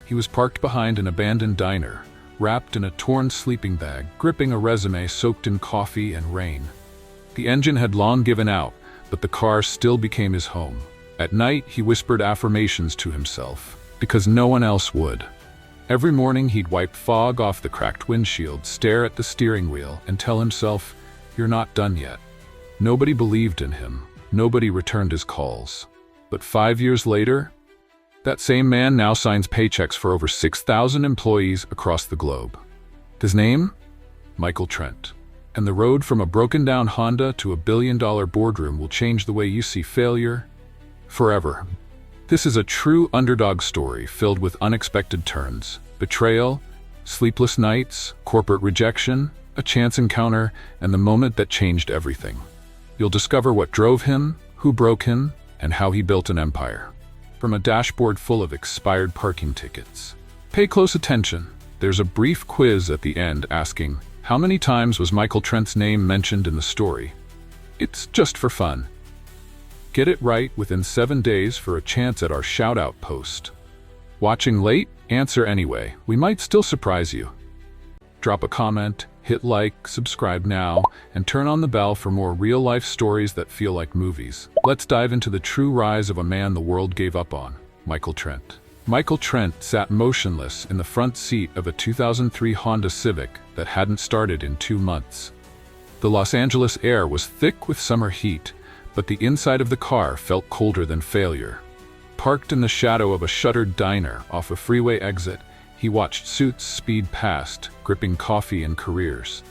He was parked behind an abandoned diner, wrapped in a torn sleeping bag, gripping a resume soaked in coffee and rain. The engine had long given out, but the car still became his home. At night, he whispered affirmations to himself, because no one else would. Every morning, he'd wipe fog off the cracked windshield, stare at the steering wheel, and tell himself, "You're not done yet." Nobody believed in him. Nobody returned his calls. But 5 years later, that same man now signs paychecks for over 6,000 employees across the globe. His name? Michael Trent. And the road from a broken-down Honda to a billion-dollar boardroom will change the way you see failure forever. This is a true underdog story filled with unexpected turns, betrayal, sleepless nights, corporate rejection, a chance encounter, and the moment that changed everything. You'll discover what drove him, who broke him, and how he built an empire. From a dashboard full of expired parking tickets. Pay close attention. There's a brief quiz at the end asking, how many times was Michael Trent's name mentioned in the story? It's just for fun. Get it right within 7 days for a chance at our shoutout post. Watching late? Answer anyway. We might still surprise you. Drop a comment, hit like, subscribe now, and turn on the bell for more real-life stories that feel like movies. Let's dive into the true rise of a man the world gave up on, Michael Trent. Michael Trent sat motionless in the front seat of a 2003 Honda Civic that hadn't started in 2 months. The Los Angeles air was thick with summer heat, but the inside of the car felt colder than failure. Parked in the shadow of a shuttered diner off a freeway exit, he watched suits speed past, gripping coffee and careers.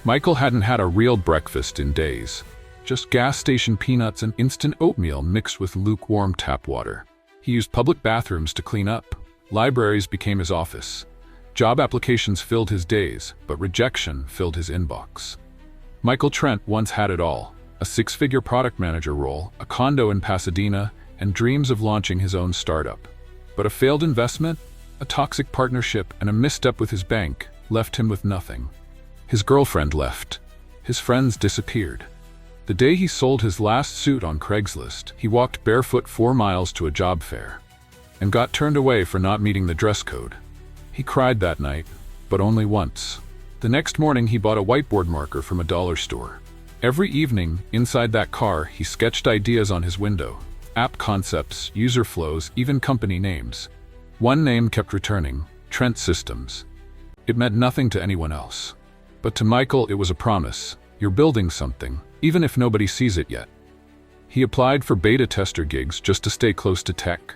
Michael hadn't had a real breakfast in days. Just gas station peanuts and instant oatmeal mixed with lukewarm tap water. He used public bathrooms to clean up. Libraries became his office. Job applications filled his days, but rejection filled his inbox. Michael Trent once had it all: a 6-figure product manager role, a condo in Pasadena, and dreams of launching his own startup. But a failed investment, a toxic partnership, and a misstep with his bank left him with nothing. His girlfriend left. His friends disappeared. The day he sold his last suit on Craigslist, he walked barefoot 4 miles to a job fair and got turned away for not meeting the dress code. He cried that night, but only once. The next morning, he bought a whiteboard marker from a dollar store. Every evening, inside that car, he sketched ideas on his window: app concepts, user flows, even company names. One name kept returning: Trent Systems. It meant nothing to anyone else. But to Michael, it was a promise. You're building something, even if nobody sees it yet. He applied for beta tester gigs just to stay close to tech.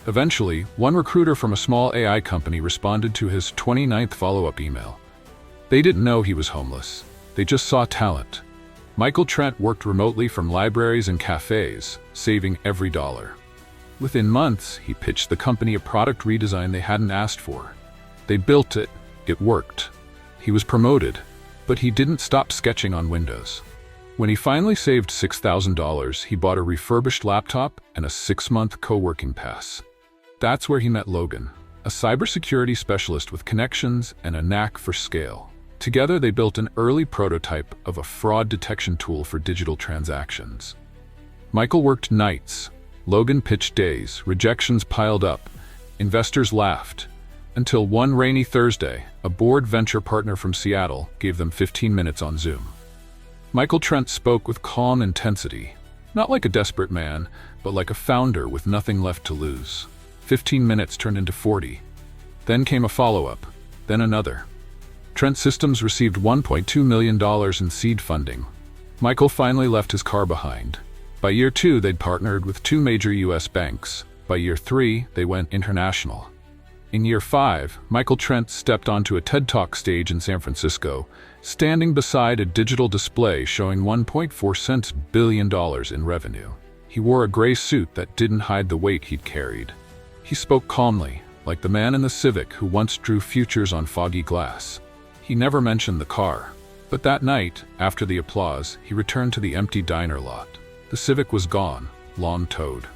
Eventually, one recruiter from a small AI company responded to his 29th follow-up email. They didn't know he was homeless. They just saw talent. Michael Trent worked remotely from libraries and cafes, saving every dollar. Within months, he pitched the company a product redesign they hadn't asked for. They built it. It worked. He was promoted, but he didn't stop sketching on Windows. When he finally saved $6,000, he bought a refurbished laptop and a 6-month co-working pass. That's where he met Logan, a cybersecurity specialist with connections and a knack for scale. Together, they built an early prototype of a fraud detection tool for digital transactions. Michael worked nights. Logan pitched days. Rejections piled up. Investors laughed. Until one rainy Thursday, a bored venture partner from Seattle gave them 15 minutes on Zoom. Michael Trent spoke with calm intensity, not like a desperate man, but like a founder with nothing left to lose. 15 minutes turned into 40. Then came a follow-up, then another. Trent Systems received $1.2 million in seed funding. Michael finally left his car behind. By year 2, they'd partnered with 2 major U.S. banks. By year 3, they went international. In year 5, Michael Trent stepped onto a TED Talk stage in San Francisco, standing beside a digital display showing $1.4 billion in revenue. He wore a gray suit that didn't hide the weight he'd carried. He spoke calmly, like the man in the Civic who once drew futures on foggy glass. He never mentioned the car. But that night, after the applause, he returned to the empty diner lot. The Civic was gone, long towed.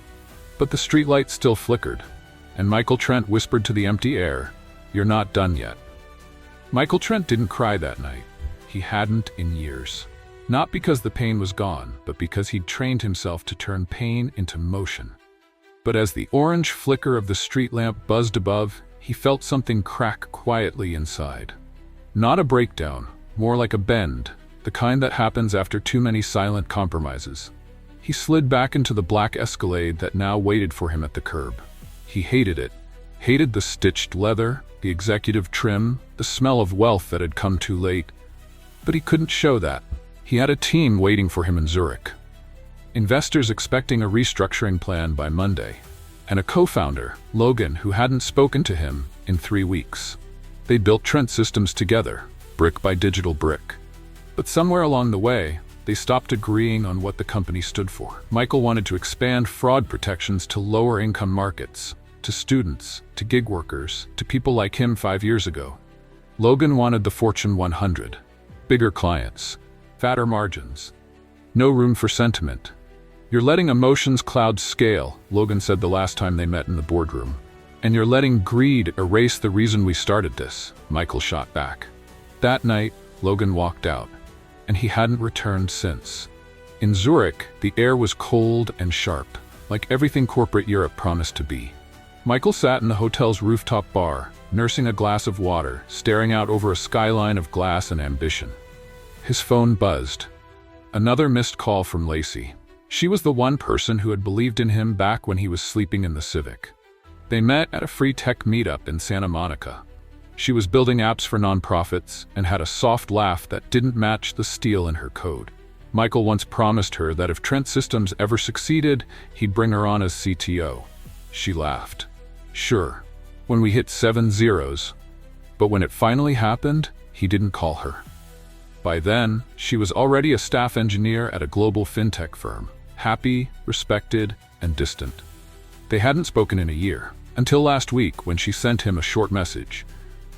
But the streetlight still flickered, and Michael Trent whispered to the empty air, "You're not done yet." Michael Trent didn't cry that night. He hadn't in years. Not because the pain was gone, but because he'd trained himself to turn pain into motion. But as the orange flicker of the street lamp buzzed above, He felt something crack quietly inside. Not a breakdown, more like a bend, the kind that happens after too many silent compromises. He slid back into the black Escalade that now waited for him at the curb. He hated it. Hated the stitched leather, the executive trim, the smell of wealth that had come too late. But he couldn't show that. He had a team waiting for him in Zurich. Investors expecting a restructuring plan by Monday. And a co-founder, Logan, who hadn't spoken to him in 3 weeks. They built Trent Systems together, brick by digital brick. But somewhere along the way, they stopped agreeing on what the company stood for. Michael wanted to expand fraud protections to lower-income markets, to students, to gig workers, to people like him 5 years ago. Logan wanted the Fortune 100. Bigger clients, fatter margins. No room for sentiment. "You're letting emotions cloud scale," Logan said the last time they met in the boardroom. "And you're letting greed erase the reason we started this," Michael shot back. That night, Logan walked out, and he hadn't returned since. In Zurich, the air was cold and sharp, like everything corporate Europe promised to be. Michael sat in the hotel's rooftop bar, nursing a glass of water, staring out over a skyline of glass and ambition. His phone buzzed. Another missed call from Lacey. She was the one person who had believed in him back when he was sleeping in the Civic. They met at a free tech meetup in Santa Monica. She was building apps for nonprofits and had a soft laugh that didn't match the steel in her code. Michael once promised her that if Trent Systems ever succeeded, he'd bring her on as CTO. She laughed. Sure, when we hit 7 zeros. But when it finally happened, he didn't call her. By then, she was already a staff engineer at a global fintech firm, happy, respected, and distant. They hadn't spoken in a year, until last week when she sent him a short message.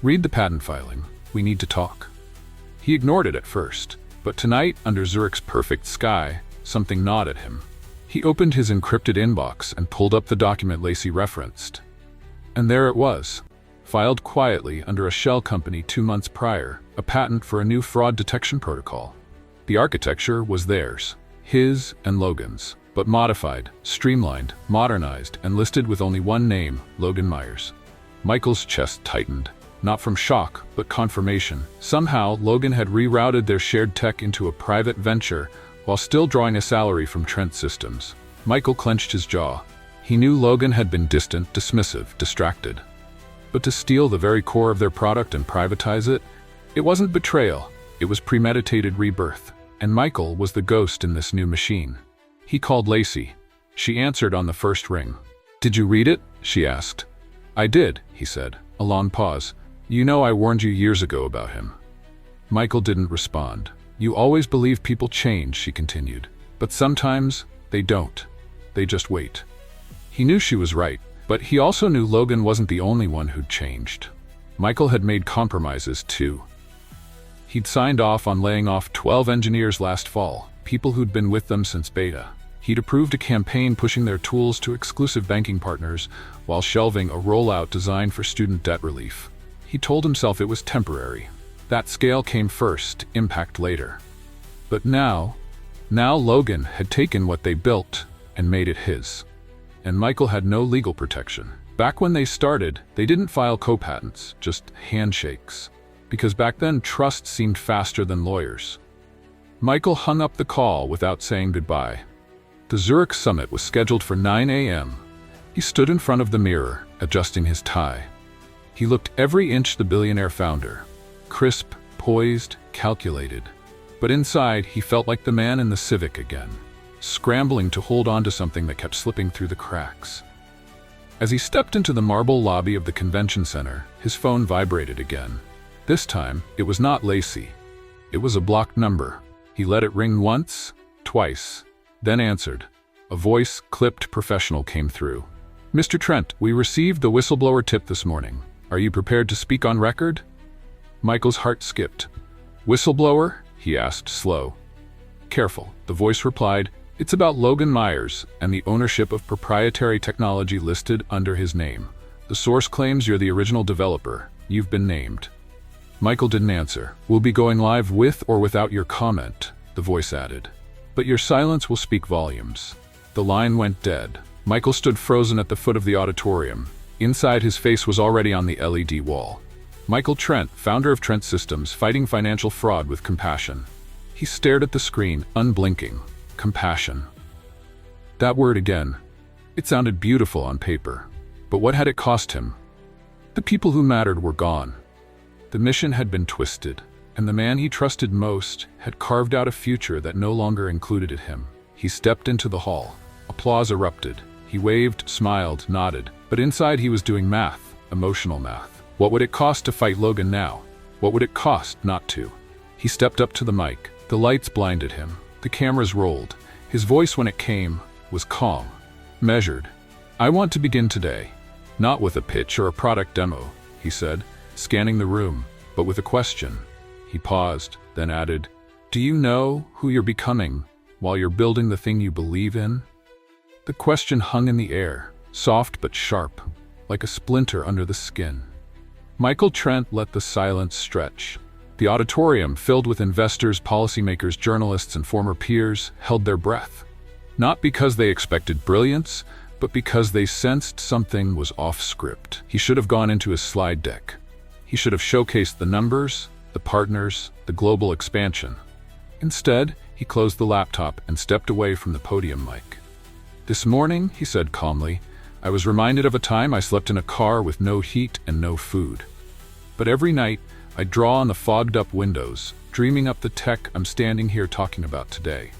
"Read the patent filing. We need to talk." He ignored it at first, but tonight, under Zurich's perfect sky, something gnawed at him. He opened his encrypted inbox and pulled up the document Lacey referenced. And there it was, filed quietly under a shell company 2 months prior, a patent for a new fraud detection protocol. The architecture was theirs, his and Logan's, but modified, streamlined, modernized, and listed with only one name, Logan Myers. Michael's chest tightened, not from shock, but confirmation. Somehow, Logan had rerouted their shared tech into a private venture while still drawing a salary from Trent Systems. Michael clenched his jaw. He knew Logan had been distant, dismissive, distracted. But to steal the very core of their product and privatize it, it wasn't betrayal, it was premeditated rebirth. And Michael was the ghost in this new machine. He called Lacey. She answered on the first ring. "Did you read it?" she asked. "I did," he said. A long pause. "You know I warned you years ago about him." Michael didn't respond. "You always believe people change," she continued. "But sometimes they don't. They just wait." He knew she was right, but he also knew Logan wasn't the only one who'd changed. Michael had made compromises too. He'd signed off on laying off 12 engineers last fall, people who'd been with them since beta. He'd approved a campaign pushing their tools to exclusive banking partners while shelving a rollout designed for student debt relief. He told himself it was temporary. That scale came first, impact later. But now Logan had taken what they built and made it his. And Michael had no legal protection. Back when they started, they didn't file co-patents, just handshakes. Because back then, trust seemed faster than lawyers. Michael hung up the call without saying goodbye. The Zurich summit was scheduled for 9 a.m. He stood in front of the mirror, adjusting his tie. He looked every inch the billionaire founder. Crisp, poised, calculated. But inside, he felt like the man in the Civic again, scrambling to hold on to something that kept slipping through the cracks. As he stepped into the marble lobby of the convention center, his phone vibrated again. This time, it was not Lacey. It was a blocked number. He let it ring once, twice, then answered. A voice, clipped professional, came through. "Mr. Trent, we received the whistleblower tip this morning. Are you prepared to speak on record?" Michael's heart skipped. "Whistleblower?" he asked, slow. "Careful," the voice replied. "It's about Logan Myers and the ownership of proprietary technology listed under his name. The source claims you're the original developer. You've been named." Michael didn't answer. "We'll be going live with or without your comment," the voice added. "But your silence will speak volumes." The line went dead. Michael stood frozen at the foot of the auditorium, Inside, his face was already on the LED wall. Michael Trent, founder of Trent Systems, fighting financial fraud with compassion. He stared at the screen, unblinking. Compassion. That word again. It sounded beautiful on paper. But what had it cost him? The people who mattered were gone. The mission had been twisted, and the man he trusted most had carved out a future that no longer included him. He stepped into the hall. Applause erupted. He waved, smiled, nodded, but inside he was doing math, emotional math. What would it cost to fight Logan now? What would it cost not to? He stepped up to the mic. The lights blinded him. The cameras rolled. His voice, when it came, was calm, measured. "I want to begin today, not with a pitch or a product demo," he said, scanning the room, but with a question. He paused, then added, "Do you know who you're becoming while you're building the thing you believe in?" The question hung in the air, soft but sharp, like a splinter under the skin. Michael Trent let the silence stretch. The auditorium, filled with investors, policymakers, journalists, and former peers, held their breath. Not because they expected brilliance, but because they sensed something was off script. He should have gone into his slide deck. He should have showcased the numbers, the partners, the global expansion. Instead, he closed the laptop and stepped away from the podium mic. "This morning," he said calmly, "I was reminded of a time I slept in a car with no heat and no food. But every night, I draw on the fogged-up windows, dreaming up the tech I'm standing here talking about today."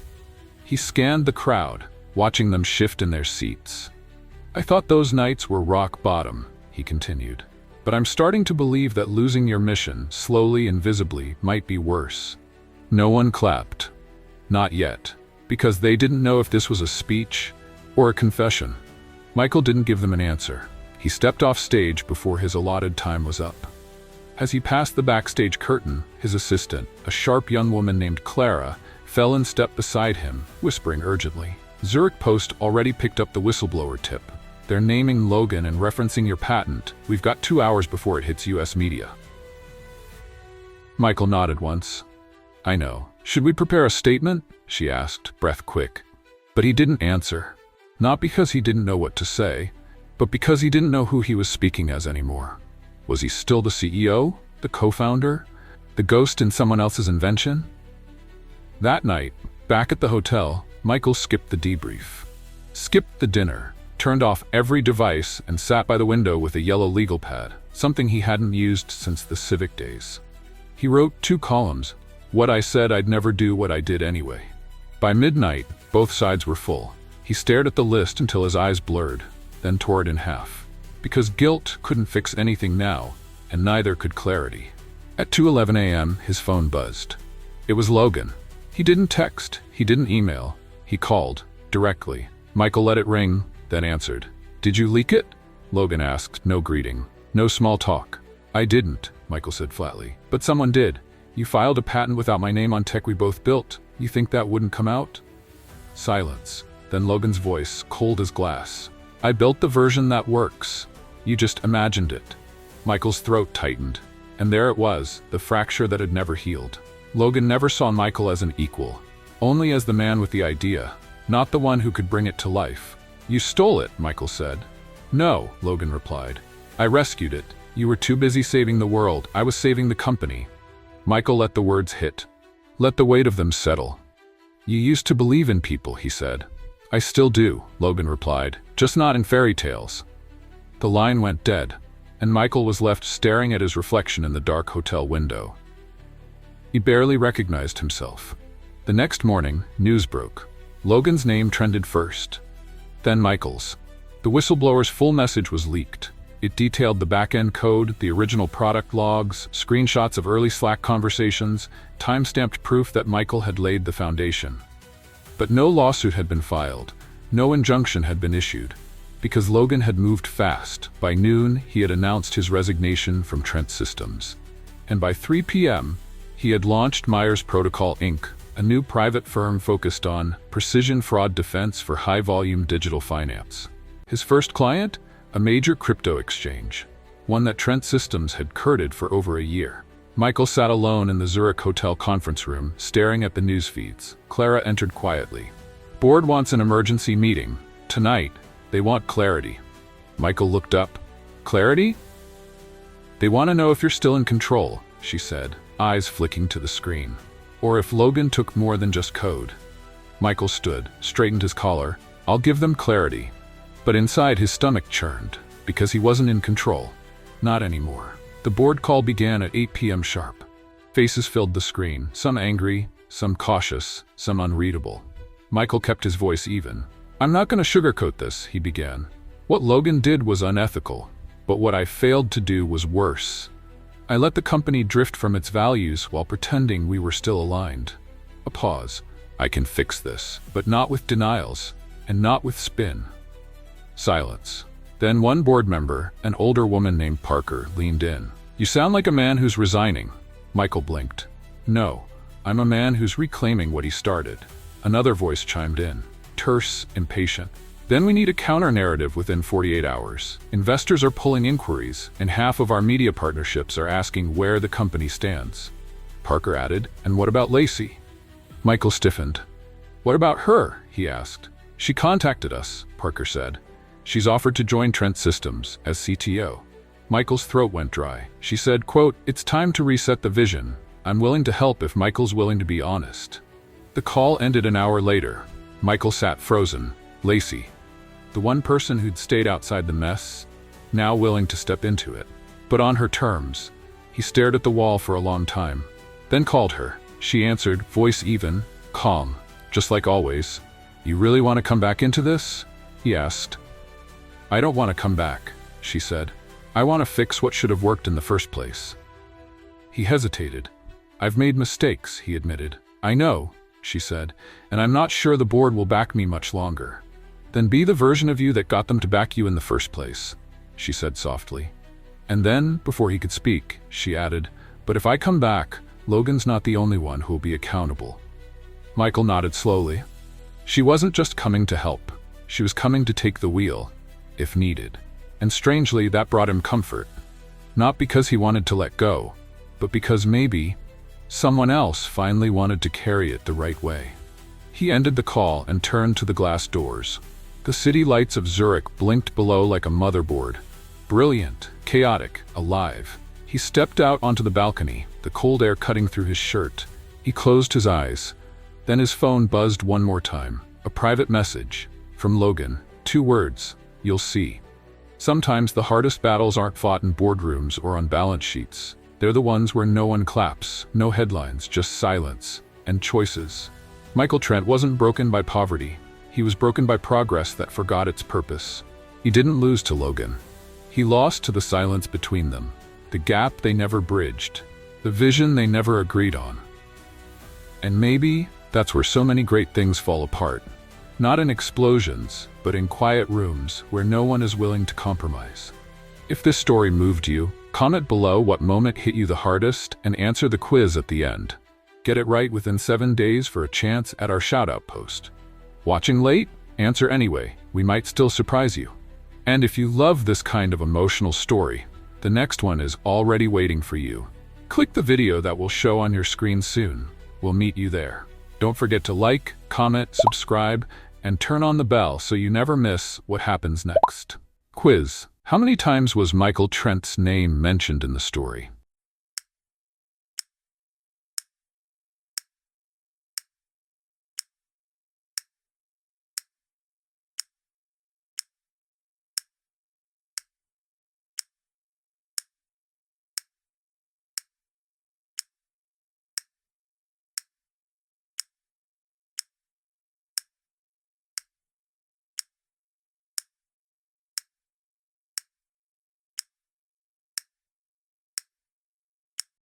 He scanned the crowd, watching them shift in their seats. "I thought those nights were rock bottom," he continued. "But I'm starting to believe that losing your mission, slowly and visibly, might be worse." No one clapped. Not yet, because they didn't know if this was a speech or a confession. Michael didn't give them an answer. He stepped off stage before his allotted time was up. As he passed the backstage curtain, his assistant, a sharp young woman named Clara, fell in step beside him, whispering urgently. "Zurich Post already picked up the whistleblower tip. They're naming Logan and referencing your patent. We've got 2 hours before it hits US media." Michael nodded once. "I know. Should we prepare a statement?" she asked, breath quick. But he didn't answer. Not because he didn't know what to say, but because he didn't know who he was speaking as anymore. Was he still the CEO? The co-founder? The ghost in someone else's invention? That night, back at the hotel, Michael skipped the debrief. Skipped the dinner, turned off every device, and sat by the window with a yellow legal pad, something he hadn't used since the civic days. He wrote 2 columns, "What I said I'd never do, what I did anyway." By midnight, both sides were full. He stared at the list until his eyes blurred, then tore it in half. Because guilt couldn't fix anything now, and neither could clarity. At 2:11 a.m., his phone buzzed. It was Logan. He didn't text, he didn't email, he called, directly. Michael let it ring, then answered. "Did you leak it?" Logan asked, no greeting, no small talk. "I didn't," Michael said flatly. "But someone did. You filed a patent without my name on tech we both built. You think that wouldn't come out?" Silence. Then Logan's voice, cold as glass. "I built the version that works. You just imagined it." Michael's throat tightened. And there it was, the fracture that had never healed. Logan never saw Michael as an equal, only as the man with the idea, not the one who could bring it to life. "You stole it," Michael said. "No," Logan replied. "I rescued it. You were too busy saving the world. I was saving the company." Michael let the words hit. Let the weight of them settle. "You used to believe in people," he said. "I still do," Logan replied, "just not in fairy tales." The line went dead, and Michael was left staring at his reflection in the dark hotel window. He barely recognized himself. The next morning, news broke. Logan's name trended first, then Michael's. The whistleblower's full message was leaked. It detailed the back-end code, the original product logs, screenshots of early Slack conversations, time-stamped proof that Michael had laid the foundation. But no lawsuit had been filed, no injunction had been issued, because Logan had moved fast. By noon, he had announced his resignation from Trent Systems. And by 3 p.m., he had launched Myers Protocol Inc., a new private firm focused on precision fraud defense for high-volume digital finance. His first client? A major crypto exchange, one that Trent Systems had courted for over a year. Michael sat alone in the Zurich hotel conference room, staring at the news feeds. Clara entered quietly. "Board wants an emergency meeting. Tonight, they want clarity." Michael looked up. Clarity? They want to know if you're still in control, she said, eyes flicking to the screen. Or if Logan took more than just code. Michael stood, straightened his collar. I'll give them clarity. But inside his stomach churned, because he wasn't in control. Not anymore. The board call began at 8 p.m. sharp. Faces filled the screen, some angry, some cautious, some unreadable. Michael kept his voice even. I'm not going to sugarcoat this, he began. What Logan did was unethical, but what I failed to do was worse. I let the company drift from its values while pretending we were still aligned. A pause. I can fix this, but not with denials, and not with spin. Silence. Then one board member, an older woman named Parker, leaned in. You sound like a man who's resigning. Michael blinked. No, I'm a man who's reclaiming what he started. Another voice chimed in, terse, impatient. Then we need a counter-narrative within 48 hours. Investors are pulling inquiries, and half of our media partnerships are asking where the company stands. Parker added, and what about Lacey? Michael stiffened. What about her? He asked. She contacted us, Parker said. She's offered to join Trent Systems as CTO. Michael's throat went dry. She said, quote, it's time to reset the vision. I'm willing to help if Michael's willing to be honest. The call ended an hour later. Michael sat frozen. Lacey, the one person who'd stayed outside the mess, now willing to step into it. But on her terms. He stared at the wall for a long time, then called her. She answered, voice even, calm, just like always. You really want to come back into this? He asked. I don't want to come back, she said. I want to fix what should have worked in the first place. He hesitated. I've made mistakes, he admitted. I know, she said, and I'm not sure the board will back me much longer. Then be the version of you that got them to back you in the first place, she said softly. And then, before he could speak, she added, but if I come back, Logan's not the only one who will be accountable. Michael nodded slowly. She wasn't just coming to help. She was coming to take the wheel, if needed. And strangely, that brought him comfort. Not because he wanted to let go, but because maybe someone else finally wanted to carry it the right way. He ended the call and turned to the glass doors. The city lights of Zurich blinked below like a motherboard. Brilliant, chaotic, alive. He stepped out onto the balcony, the cold air cutting through his shirt. He closed his eyes. Then his phone buzzed one more time. A private message. From Logan. 2 words. You'll see. Sometimes the hardest battles aren't fought in boardrooms or on balance sheets. They're the ones where no one claps, no headlines, just silence and choices. Michael Trent wasn't broken by poverty. He was broken by progress that forgot its purpose. He didn't lose to Logan. He lost to the silence between them, the gap they never bridged, the vision they never agreed on. And maybe that's where so many great things fall apart. Not in explosions, but in quiet rooms where no one is willing to compromise. If this story moved you, comment below what moment hit you the hardest and answer the quiz at the end. Get it right within 7 days for a chance at our shoutout post. Watching late? Answer anyway. We might still surprise you. And if you love this kind of emotional story, the next one is already waiting for you. Click the video that will show on your screen soon. We'll meet you there. Don't forget to like, comment, subscribe, and turn on the bell so you never miss what happens next. Quiz. How many times was Michael Trent's name mentioned in the story?